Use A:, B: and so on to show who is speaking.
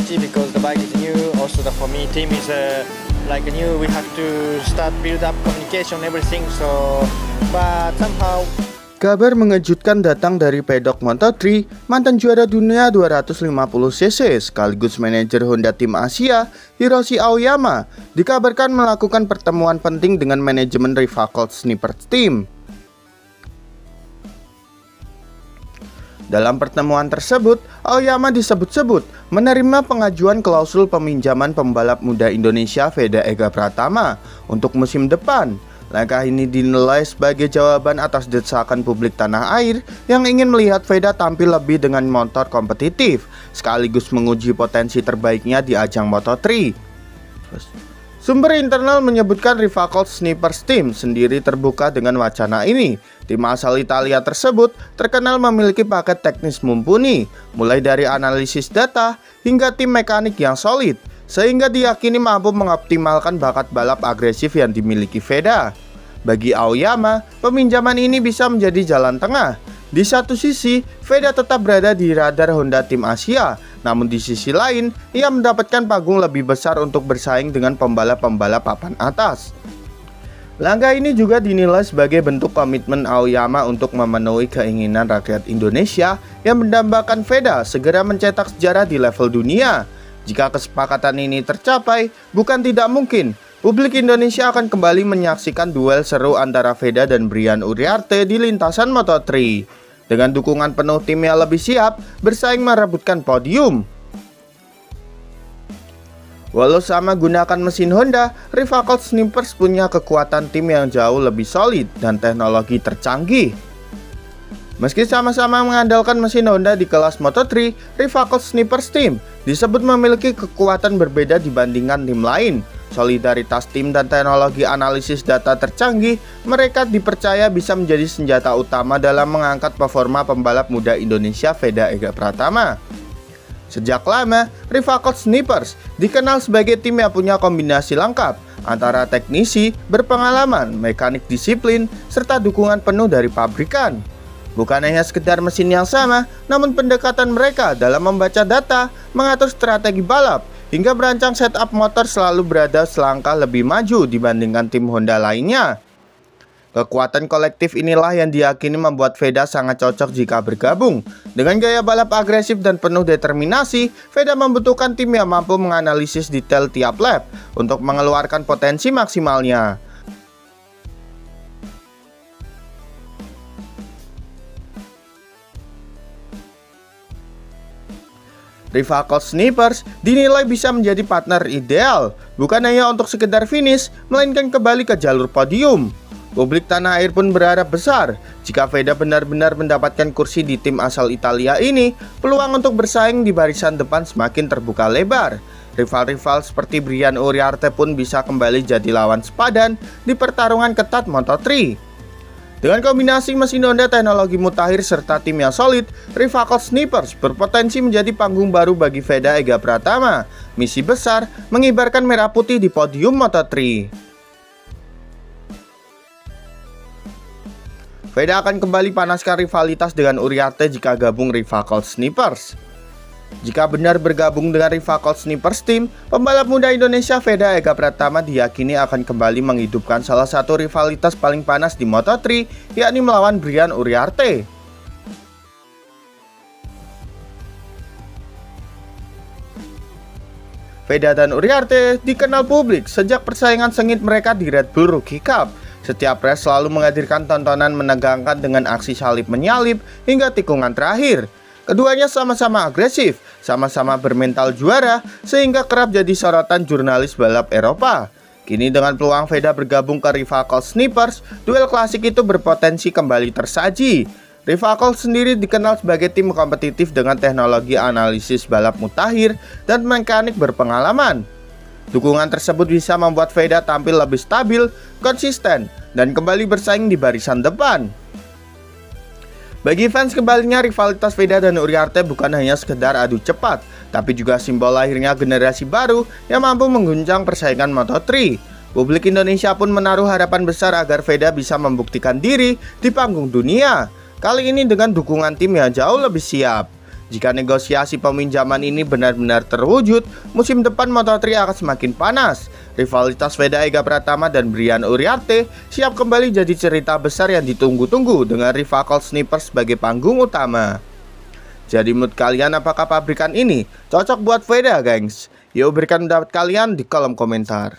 A: challenge because the bike is new. Also, for me, team is like new. We have to start build up communication, everything. So, but somehow.
B: Kabar mengejutkan datang dari pedok Moto3, mantan juara dunia 250cc sekaligus manajer Honda Tim Asia, Hiroshi Aoyama, dikabarkan melakukan pertemuan penting dengan manajemen Rivacolt Snippers Team. Dalam pertemuan tersebut, Aoyama disebut-sebut menerima pengajuan klausul peminjaman pembalap muda Indonesia Veda Ega Pratama untuk musim depan. Langkah ini dinilai sebagai jawaban atas desakan publik tanah air yang ingin melihat Veda tampil lebih dengan motor kompetitif, sekaligus menguji potensi terbaiknya di ajang Moto3. Sumber internal menyebutkan Rivacolt Snippers Team sendiri terbuka dengan wacana ini. Tim asal Italia tersebut terkenal memiliki paket teknis mumpuni, mulai dari analisis data hingga tim mekanik yang solid, sehingga diyakini mampu mengoptimalkan bakat balap agresif yang dimiliki Veda. Bagi Aoyama, peminjaman ini bisa menjadi jalan tengah. Di satu sisi, Veda tetap berada di radar Honda Tim Asia, namun di sisi lain, ia mendapatkan panggung lebih besar untuk bersaing dengan pembalap-pembalap papan atas. Langkah ini juga dinilai sebagai bentuk komitmen Aoyama untuk memenuhi keinginan rakyat Indonesia yang mendambakan Veda segera mencetak sejarah di level dunia. Jika kesepakatan ini tercapai, bukan tidak mungkin publik Indonesia akan kembali menyaksikan duel seru antara Veda dan Brian Uriarte di lintasan Moto3. Dengan dukungan penuh tim yang lebih siap bersaing merebutkan podium. Walau sama gunakan mesin Honda, Rivacolt Snippers punya kekuatan tim yang jauh lebih solid dan teknologi tercanggih. Meski sama-sama mengandalkan mesin Honda di kelas Moto3, Rivacolt Snippers Team disebut memiliki kekuatan berbeda dibandingkan tim lain. Solidaritas tim dan teknologi analisis data tercanggih, mereka dipercaya bisa menjadi senjata utama dalam mengangkat performa pembalap muda Indonesia Veda Ega Pratama. Sejak lama, Rivacolt Snippers dikenal sebagai tim yang punya kombinasi lengkap antara teknisi, berpengalaman, mekanik disiplin, serta dukungan penuh dari pabrikan. Bukan hanya sekedar mesin yang sama, namun pendekatan mereka dalam membaca data, mengatur strategi balap, hingga merancang setup motor selalu berada selangkah lebih maju dibandingkan tim Honda lainnya. Kekuatan kolektif inilah yang diyakini membuat Veda sangat cocok jika bergabung. Dengan gaya balap agresif dan penuh determinasi, Veda membutuhkan tim yang mampu menganalisis detail tiap lap untuk mengeluarkan potensi maksimalnya. Rivacolt Snippers dinilai bisa menjadi partner ideal, bukan hanya untuk sekedar finish, melainkan kembali ke jalur podium. Publik tanah air pun berharap besar, jika Veda benar-benar mendapatkan kursi di tim asal Italia ini, peluang untuk bersaing di barisan depan semakin terbuka lebar. Rival-rival seperti Brian Uriarte pun bisa kembali jadi lawan sepadan di pertarungan ketat Moto3. Dengan kombinasi mesin Honda, teknologi mutakhir, serta tim yang solid, Rivacolt Snippers berpotensi menjadi panggung baru bagi Veda Ega Pratama. Misi besar mengibarkan merah putih di podium Moto3. Veda akan kembali panaskan rivalitas dengan Uriarte jika gabung Rivacolt Snippers. Jika benar bergabung dengan Rivacolt Snippers Team, pembalap muda Indonesia Veda Ega Pratama diyakini akan kembali menghidupkan salah satu rivalitas paling panas di Moto3, yakni melawan Brian Uriarte. Veda dan Uriarte dikenal publik sejak persaingan sengit mereka di Red Bull Rookie Cup. Setiap race selalu menghadirkan tontonan menegangkan dengan aksi salib menyalip hingga tikungan terakhir. Keduanya sama-sama agresif, sama-sama bermental juara, sehingga kerap jadi sorotan jurnalis balap Eropa. Kini dengan peluang Veda bergabung ke Rivacolt Snippers, duel klasik itu berpotensi kembali tersaji. Rivacolt sendiri dikenal sebagai tim kompetitif dengan teknologi analisis balap mutakhir dan mekanik berpengalaman. Dukungan tersebut bisa membuat Veda tampil lebih stabil, konsisten, dan kembali bersaing di barisan depan. Bagi fans, kembalinya rivalitas Veda dan Uriarte bukan hanya sekedar adu cepat, tapi juga simbol lahirnya generasi baru yang mampu mengguncang persaingan Moto3. Publik Indonesia pun menaruh harapan besar agar Veda bisa membuktikan diri di panggung dunia. Kali ini dengan dukungan tim yang jauh lebih siap. Jika negosiasi peminjaman ini benar-benar terwujud, musim depan Moto3 akan semakin panas. Rivalitas Veda Ega Pratama dan Brian Uriarte siap kembali jadi cerita besar yang ditunggu-tunggu dengan rival Colt Sniper sebagai panggung utama. Jadi menurut kalian, apakah pabrikan ini cocok buat Veda, gengs? Yuk berikan pendapat kalian di kolom komentar.